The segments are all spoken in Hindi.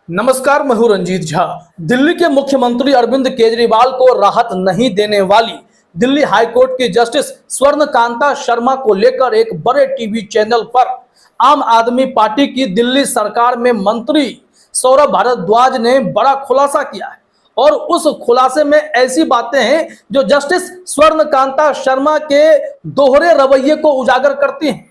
नमस्कार, मैं हूं रंजीत झा। दिल्ली के मुख्यमंत्री अरविंद केजरीवाल को राहत नहीं देने वाली दिल्ली हाईकोर्ट की जस्टिस स्वर्णकांता शर्मा को लेकर एक बड़े टीवी चैनल पर आम आदमी पार्टी की दिल्ली सरकार में मंत्री सौरभ भारद्वाज ने बड़ा खुलासा किया है। और उस खुलासे में ऐसी बातें हैं जो जस्टिस स्वर्णकांता शर्मा के दोहरे रवैये को उजागर करती हैं।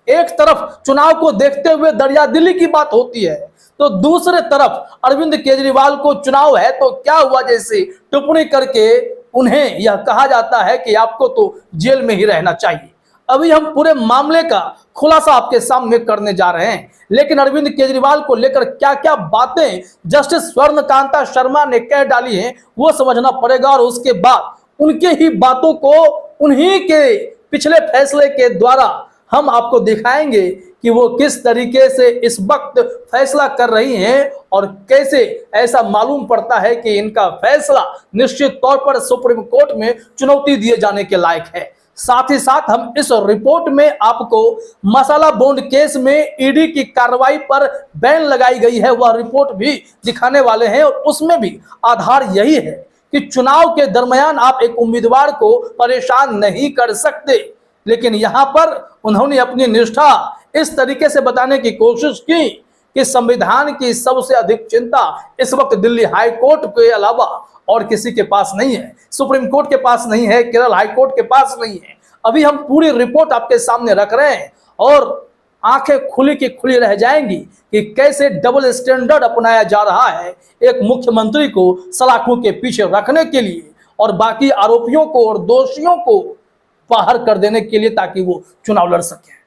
एक तरफ चुनाव को देखते हुए दरियादिली की बात होती है, तो दूसरे तरफ अरविंद केजरीवाल को चुनाव है तो क्या हुआ जैसी टिप्पणी करके उन्हें यह कहा जाता है कि आपको तो जेल में ही रहना चाहिए। अभी हम पूरे मामले का खुलासा आपके सामने करने जा रहे हैं, लेकिन अरविंद केजरीवाल को लेकर क्या क्या बातें जस्टिस स्वर्णकांता शर्मा ने कह डाली हैं वो समझना पड़ेगा। और उसके बाद उनके ही बातों को उन्हीं के पिछले फैसले के द्वारा हम आपको दिखाएंगे कि वो किस तरीके से इस वक्त फैसला कर रही हैं और कैसे ऐसा मालूम पड़ता है कि इनका फैसला निश्चित तौर पर सुप्रीम कोर्ट में चुनौती दिए जाने के लायक है। साथ ही साथ हम इस रिपोर्ट में आपको मसाला बॉन्ड केस में ईडी की कार्रवाई पर बैन लगाई गई है वह रिपोर्ट भी दिखाने वाले हैं। और उसमें भी आधार यही है कि चुनाव के दरमियान आप एक उम्मीदवार को परेशान नहीं कर सकते, लेकिन यहां पर उन्होंने अपनी निष्ठा इस तरीके से बताने की कोशिश की कि संविधान की सबसे अधिक चिंता इस वक्त दिल्ली हाई कोर्ट के अलावा और किसी के पास नहीं है, सुप्रीम कोर्ट के पास नहीं है, केरल हाई कोर्ट के पास नहीं है। अभी हम पूरी रिपोर्ट आपके सामने रख रहे हैं और आंखें खुली की खुली रह जाएंगी कि कैसे डबल स्टैंडर्ड अपनाया जा रहा है एक मुख्यमंत्री को सलाखों के पीछे रखने के लिए और बाकी आरोपियों को और दोषियों को बाहर कर देने के लिए, ताकि वो चुनाव लड़ सके।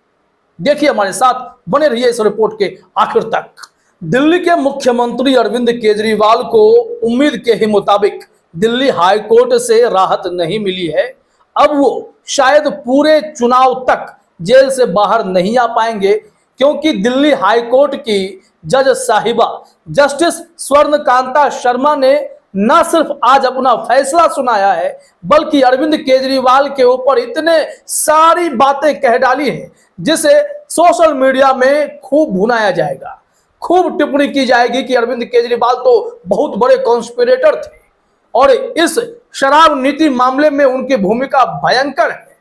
देखिए, हमारे साथ बने रहिए इस रिपोर्ट के आखिर तक। दिल्ली के मुख्यमंत्री अरविंद केजरीवाल को उम्मीद के ही मुताबिक दिल्ली हाई कोर्ट से राहत नहीं मिली है। अब वो शायद पूरे चुनाव तक जेल से बाहर नहीं आ पाएंगे, क्योंकि दिल्ली हाई कोर्ट की जज साहिबा जस्टिस स्वर्णकांता शर्मा ने न सिर्फ आज अपना फैसला सुनाया है, बल्कि अरविंद केजरीवाल के ऊपर इतने सारी बातें कह डाली हैं जिसे सोशल मीडिया में खूब भुनाया जाएगा, खूब टिप्पणी की जाएगी कि अरविंद केजरीवाल तो बहुत बड़े कॉन्स्पिरेटर थे और इस शराब नीति मामले में उनकी भूमिका भयंकर है।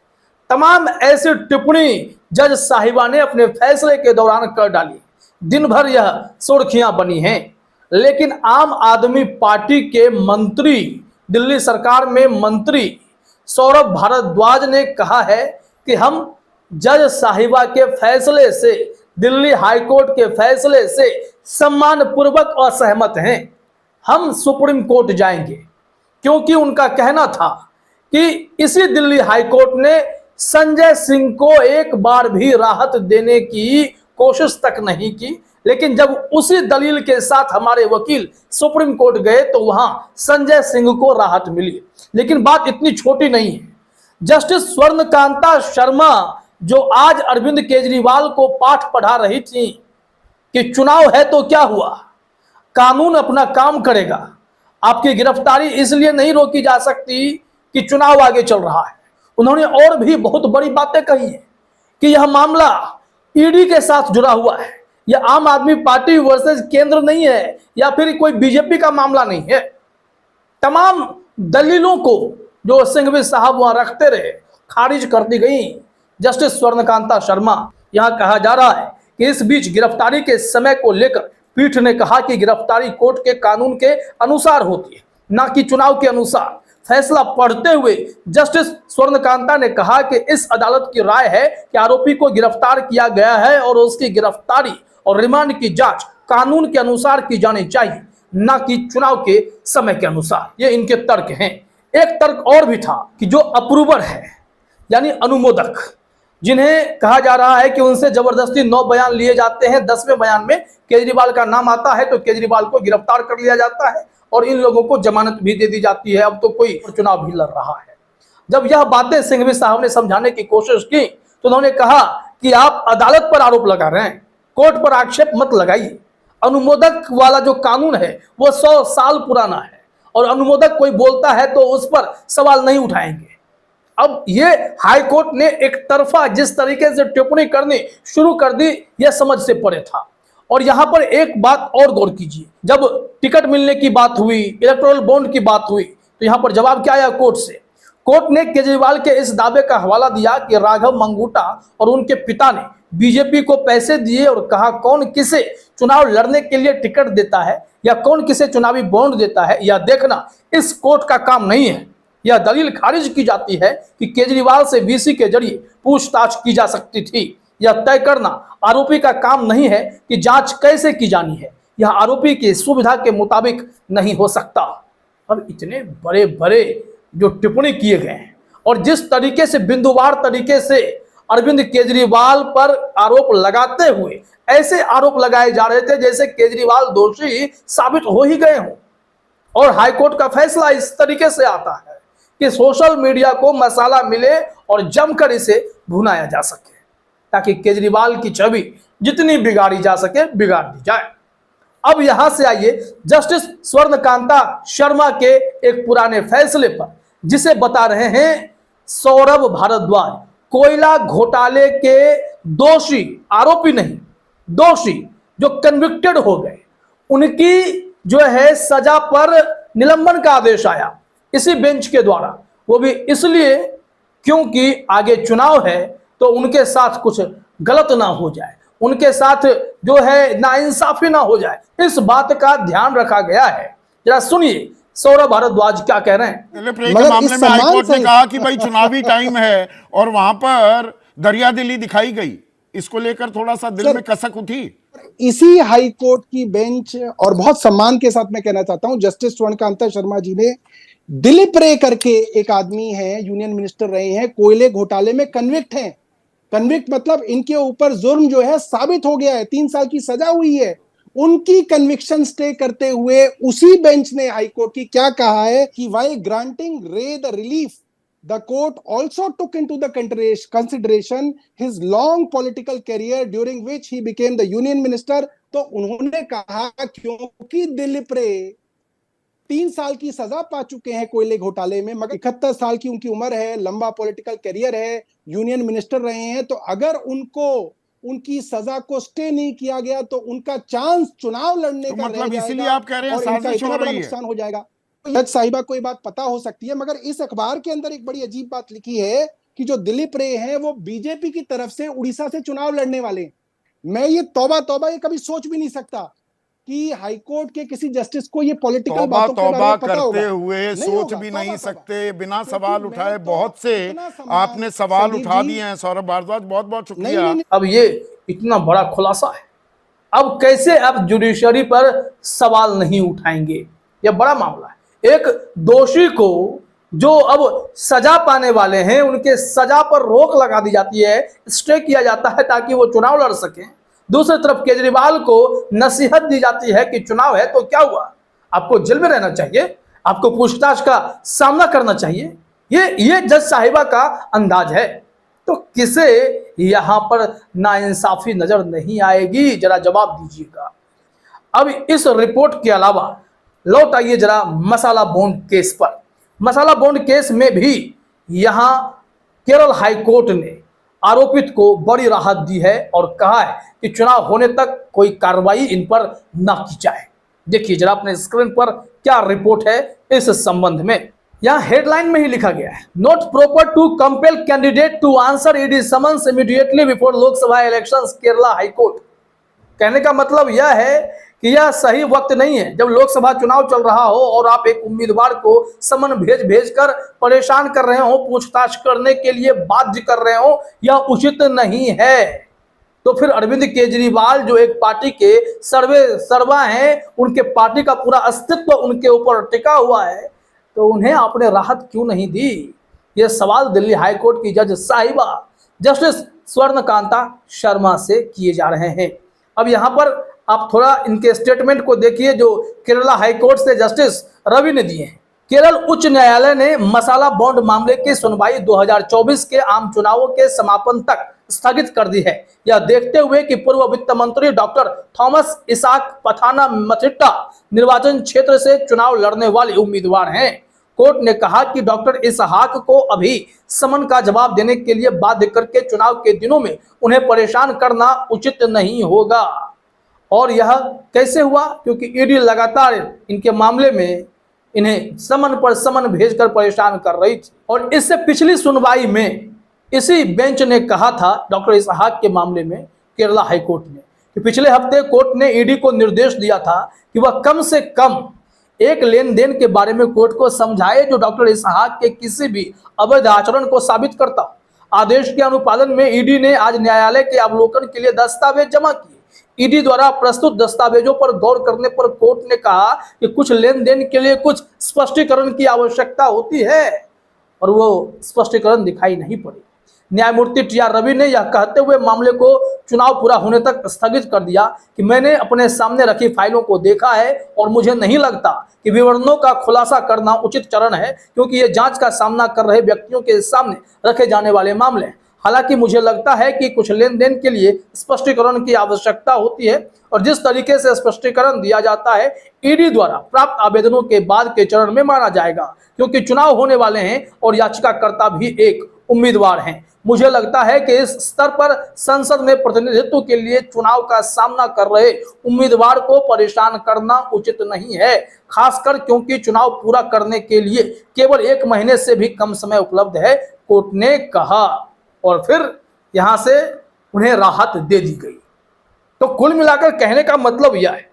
तमाम ऐसी टिप्पणी जज साहिबा ने अपने फैसले के दौरान कर डाली। दिन भर यह सुर्खियां बनी हैं, लेकिन आम आदमी पार्टी के मंत्री, दिल्ली सरकार में मंत्री सौरभ भारद्वाज ने कहा है कि हम जज साहिबा के फैसले से, दिल्ली हाईकोर्ट के फैसले से सम्मानपूर्वक असहमत हैं। हम सुप्रीम कोर्ट जाएंगे, क्योंकि उनका कहना था कि इसी दिल्ली हाईकोर्ट ने संजय सिंह को एक बार भी राहत देने की कोशिश तक नहीं की, लेकिन जब उसी दलील के साथ हमारे वकील सुप्रीम कोर्ट गए तो वहां संजय सिंह को राहत मिली। लेकिन बात इतनी छोटी नहीं है। जस्टिस स्वर्णकांता शर्मा जो आज अरविंद केजरीवाल को पाठ पढ़ा रही थी कि चुनाव है तो क्या हुआ, कानून अपना काम करेगा, आपकी गिरफ्तारी इसलिए नहीं रोकी जा सकती कि चुनाव आगे चल रहा है। उन्होंने और भी बहुत बड़ी बातें कही है कि यह मामला ईडी के साथ जुड़ा हुआ है, यह आम आदमी पार्टी वर्सेस केंद्र नहीं है या फिर कोई बीजेपी का मामला नहीं है। तमाम दलीलों को जो सिंघवी साहब वहां रखते रहे खारिज कर दी गई जस्टिस स्वर्णकांता शर्मा। यहां कहा जा रहा है कि इस बीच गिरफ्तारी के समय को लेकर पीठ ने कहा कि गिरफ्तारी कोर्ट के कानून के अनुसार होती है, न कि चुनाव के अनुसार। फैसला पढ़ते हुए जस्टिस स्वर्णकांता ने कहा कि इस अदालत की राय है कि आरोपी को गिरफ्तार किया गया है और उसकी गिरफ्तारी और रिमांड की जांच कानून के अनुसार की जानी चाहिए, न कि चुनाव के समय के अनुसार। ये इनके तर्क हैं। एक तर्क और भी था कि जो अप्रूवर है, यानी अनुमोदक, जिन्हें कहा जा रहा है कि उनसे जबरदस्ती 9 बयान लिए जाते हैं, 10वें बयान में केजरीवाल का नाम आता है तो केजरीवाल को गिरफ्तार कर लिया जाता है और इन लोगों को जमानत भी दे दी जाती है। अब तो कोई चुनाव भी लड़ रहा है। जब यह बातें सिंघवी साहब ने समझाने की कोशिश की तो उन्होंने कहा कि आप अदालत पर आरोप लगा रहे हैं, कोर्ट पर आक्षेप मत लगाइए। अनुमोदक वाला जो कानून है वो 100 साल पुराना है और अनुमोदक कोई बोलता है तो उस पर सवाल नहीं उठाएंगे। अब ये हाई कोर्ट ने एक तरफा जिस तरीके से टिप्पणी करनी शुरू कर दी, यह समझ से परे था और यहां पर एक बात और गौर कीजिए, जब टिकट मिलने की बात हुई, इलेक्टोरल बॉन्ड की बात हुई, तो यहां पर जवाब क्या आया कोर्ट से? कोर्ट ने केजरीवाल के इस दावे का हवाला दिया कि राघव मंगूटा और उनके पिता ने बीजेपी को पैसे दिए और कहा कौन किसे चुनाव लड़ने के लिए टिकट देता है या कौन किसे चुनावी बॉन्ड देता है, यह देखना इस कोर्ट का काम नहीं है। यह दलील खारिज की जाती है कि केजरीवाल से वीसी के जरिए पूछताछ की जा सकती थी। यह तय करना आरोपी का काम नहीं है कि जांच कैसे की जानी है, यह आरोपी की सुविधा के मुताबिक नहीं हो सकता। अब इतने बड़े बड़े जो टिप्पणी किए गए हैं और जिस तरीके से बिंदुवार तरीके से अरविंद केजरीवाल पर आरोप लगाते हुए ऐसे आरोप लगाए जा रहे थे जैसे केजरीवाल दोषी साबित हो ही गए हों। और हाईकोर्ट का फैसला इस तरीके से आता है कि सोशल मीडिया को मसाला मिले और जमकर इसे भुनाया जा सके ताकि केजरीवाल की छवि जितनी बिगाड़ी जा सके बिगाड़ दी जाए। अब यहां से आइए जस्टिस स्वर्णकांता शर्मा के एक पुराने फैसले पर, जिसे बता रहे हैं सौरभ भारद्वाज, कोयला घोटाले के दोषी, आरोपी नहीं दोषी, जो कन्विक्टेड हो गए, उनकी जो है सजा पर निलंबन का आदेश आया इसी बेंच के द्वारा। वो भी इसलिए क्योंकि आगे चुनाव है तो उनके साथ कुछ गलत ना हो जाए, उनके साथ जो है नाइंसाफी ना हो जाए, इस बात का ध्यान रखा गया है। जरा सुनिए सौरभ भारद्वाज क्या कह रहे हैं। के मामले में हाईकोर्ट ने कहा कि भाई चुनावी टाइम है और वहां पर दरियादिली दिखाई गई, इसको लेकर थोड़ा सा दिल में कसक उठी। इसी हाईकोर्ट की बेंच, और बहुत सम्मान के साथ मैं कहना चाहता हूं, जस्टिस स्वर्णकांता शर्मा जी ने दिलीप रे करके एक आदमी है, यूनियन मिनिस्टर रहे हैं, कोयले घोटाले में कन्विक्ट हैं। कन्विक्ट मतलब इनके ऊपर जुर्म जो है साबित हो गया है, 3 साल की सजा हुई है। उनकी कन्विक्शन स्टे करते हुए उसी बेंच ने हाईकोर्ट की क्या कहा है कि while granting Ray the relief, the court also took into the consideration his long political career during which he became the union minister। तो उन्होंने कहा क्योंकि दिलीप रे 3 साल की सजा पा चुके हैं कोयले घोटाले में, मगर 71 साल की उनकी उम्र है, लंबा पॉलिटिकल करियर है, यूनियन मिनिस्टर रहे हैं, तो अगर उनको उनकी सजा को स्टे नहीं किया गया तो उनका चांस चुनाव लड़ने का मतलब इसीलिए आप कह रहे हैं साजिश हो रही है, नुकसान हो जाएगा। जज साहिबा को ये बात पता हो सकती है, मगर इस अखबार के अंदर एक बड़ी अजीब बात लिखी है कि जो दिलीप रे हैं वो बीजेपी की तरफ से उड़ीसा से चुनाव लड़ने वाले। मैं ये तौबा तौबा ये कभी सोच भी नहीं सकता कि हाईकोर्ट के किसी जस्टिस को ये पॉलिटिकल बातों के बारे में पता होगा। करते हुए सोच भी नहीं सकते, बिना सवाल उठाए बहुत से आपने सवाल उठा दिए हैं सौरभ भारद्वाज, बहुत बहुत शुक्रिया। अब ये इतना बड़ा खुलासा है, अब कैसे अब जुडिशरी पर सवाल नहीं उठाएंगे, यह बड़ा मामला है। एक दोषी को जो अब सजा पाने वाले हैं उनके सजा पर रोक लगा दी जाती है, स्टे किया जाता है ताकि वो चुनाव लड़ सकें। दूसरी तरफ केजरीवाल को नसीहत दी जाती है कि चुनाव है तो क्या हुआ, आपको जेल में रहना चाहिए, आपको पूछताछ का सामना करना चाहिए। ये जज साहिबा का अंदाज है। तो किसे यहां पर नाइंसाफी नजर नहीं आएगी, जरा जवाब दीजिएगा। अब इस रिपोर्ट के अलावा लौट आइए जरा मसाला बॉन्ड केस पर। मसाला बॉन्ड केस में भी यहां केरल हाईकोर्ट ने आरोपित को बड़ी राहत दी है और कहा है कि चुनाव होने तक कोई कार्रवाई इन पर न की जाए। देखिए जरा अपने स्क्रीन पर क्या रिपोर्ट है इस संबंध में। यहां हेडलाइन में ही लिखा गया है, not proper to compel candidate to answer ED summons immediately before Lok Sabha elections, Kerala high court. कहने का मतलब यह है कि यह सही वक्त नहीं है जब लोकसभा चुनाव चल रहा हो और आप एक उम्मीदवार को समन भेज कर परेशान कर रहे हो, पूछताछ करने के लिए बाध्य कर रहे हो, यह उचित नहीं है। तो फिर अरविंद केजरीवाल जो एक पार्टी के सर्वा हैं, उनके पार्टी का पूरा अस्तित्व उनके ऊपर टिका हुआ है, तो उन्हें आपने राहत क्यों नहीं दी? यह सवाल दिल्ली हाईकोर्ट की जज साहिबा जस्टिस स्वर्णकांता शर्मा से किए जा रहे हैं। अब यहाँ पर आप थोड़ा इनके स्टेटमेंट को देखिए जो केरला हाईकोर्ट से जस्टिस रवि ने दिए हैं। केरल उच्च न्यायालय ने मसाला बॉन्ड मामले की सुनवाई 2024 के आम चुनावों के समापन तक स्थगित कर दी है। यह देखते हुए कि पूर्व वित्त मंत्री डॉक्टर थॉमस इसाक पथाना मथिट्टा निर्वाचन क्षेत्र से चुनाव लड़ने वाले उम्मीदवार हैं। कोर्ट ने कहा कि डॉक्टर इसहाक को अभी समन का जवाब देने के लिए बाध्य करके चुनाव के दिनों में उन्हें परेशान करना उचित नहीं होगा। और यह कैसे हुआ? क्योंकि ईडी लगातार इनके मामले में इन्हें समन पर समन भेजकर परेशान कर रही थी। और इससे पिछली सुनवाई में इसी बेंच ने कहा था डॉक्टर इसहाक के मामले में केरला हाईकोर्ट ने कि पिछले हफ्ते कोर्ट ने ईडी को निर्देश दिया था कि वह कम से कम एक लेन देन के बारे में कोर्ट को समझाए जो डॉक्टर इसहाक के किसी भी अवैध आचरण को साबित करता। आदेश के अनुपालन में ईडी ने आज न्यायालय के अवलोकन के लिए दस्तावेज जमा किए। ईडी द्वारा प्रस्तुत दस्तावेजों पर गौर करने पर कोर्ट ने कहा कि कुछ लेन देन के लिए कुछ स्पष्टीकरण की आवश्यकता होती है और वो स्पष्टीकरण दिखाई नहीं पड़ी। न्यायमूर्ति टी.आर. रवि ने यह कहते हुए मामले को चुनाव पूरा होने तक स्थगित कर दिया कि मैंने अपने सामने रखी फाइलों को देखा है और मुझे नहीं लगता कि विवरणों का खुलासा करना उचित चरण है, क्योंकि ये जांच का सामना कर रहे व्यक्तियों के सामने रखे जाने वाले मामले हैं। हालांकि मुझे लगता है कि कुछ लेन देन के लिए स्पष्टीकरण की आवश्यकता होती है और जिस तरीके से स्पष्टीकरण दिया जाता है ईडी द्वारा प्राप्त आवेदनों के बाद के चरण में माना जाएगा, क्योंकि चुनाव होने वाले हैं और याचिकाकर्ता भी एक उम्मीदवार हैं। मुझे लगता है कि इस स्तर पर संसद में प्रतिनिधित्व के लिए चुनाव का सामना कर रहे उम्मीदवार को परेशान करना उचित नहीं है, खासकर क्योंकि चुनाव पूरा करने के लिए केवल 1 महीने से भी कम समय उपलब्ध है, कोर्ट ने कहा। और फिर यहां से उन्हें राहत दे दी गई। तो कुल मिलाकर कहने का मतलब यह है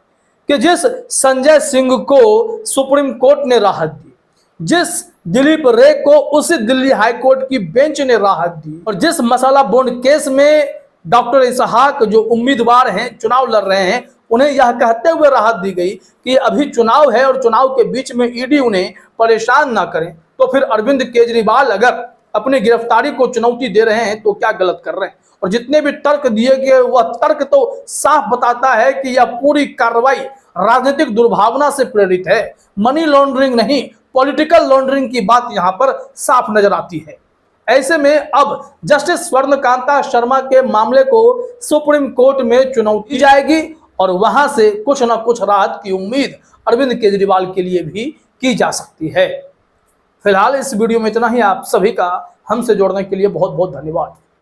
कि जिस संजय सिंह को सुप्रीम कोर्ट ने राहत दी, जिस दिलीप रे को उसी दिल्ली हाई कोर्ट की बेंच ने राहत दी, और जिस मसाला बॉन्ड केस में डॉक्टर इसहाक जो उम्मीदवार हैं, चुनाव लड़ रहे हैं, उन्हें यह कहते हुए राहत दी गई कि अभी चुनाव है और चुनाव के बीच में ईडी उन्हें परेशान ना करें, तो फिर अरविंद केजरीवाल अगर अपनी गिरफ्तारी को चुनौती दे रहे हैं तो क्या गलत कर रहे हैं? और जितने भी तर्क दिए गए वह तर्क तो साफ बताता है कि यह पूरी कार्रवाई राजनीतिक दुर्भावना से प्रेरित है, मनी लॉन्ड्रिंग नहीं, पॉलिटिकल लॉन्ड्रिंग की बात यहां पर साफ नजर आती है। ऐसे में अब जस्टिस स्वर्णकांता शर्मा के मामले को सुप्रीम कोर्ट में चुनौती जाएगी और वहां से कुछ ना कुछ राहत की उम्मीद अरविंद केजरीवाल के लिए भी की जा सकती है। फिलहाल इस वीडियो में इतना ही। आप सभी का हमसे जुड़ने के लिए बहुत बहुत धन्यवाद।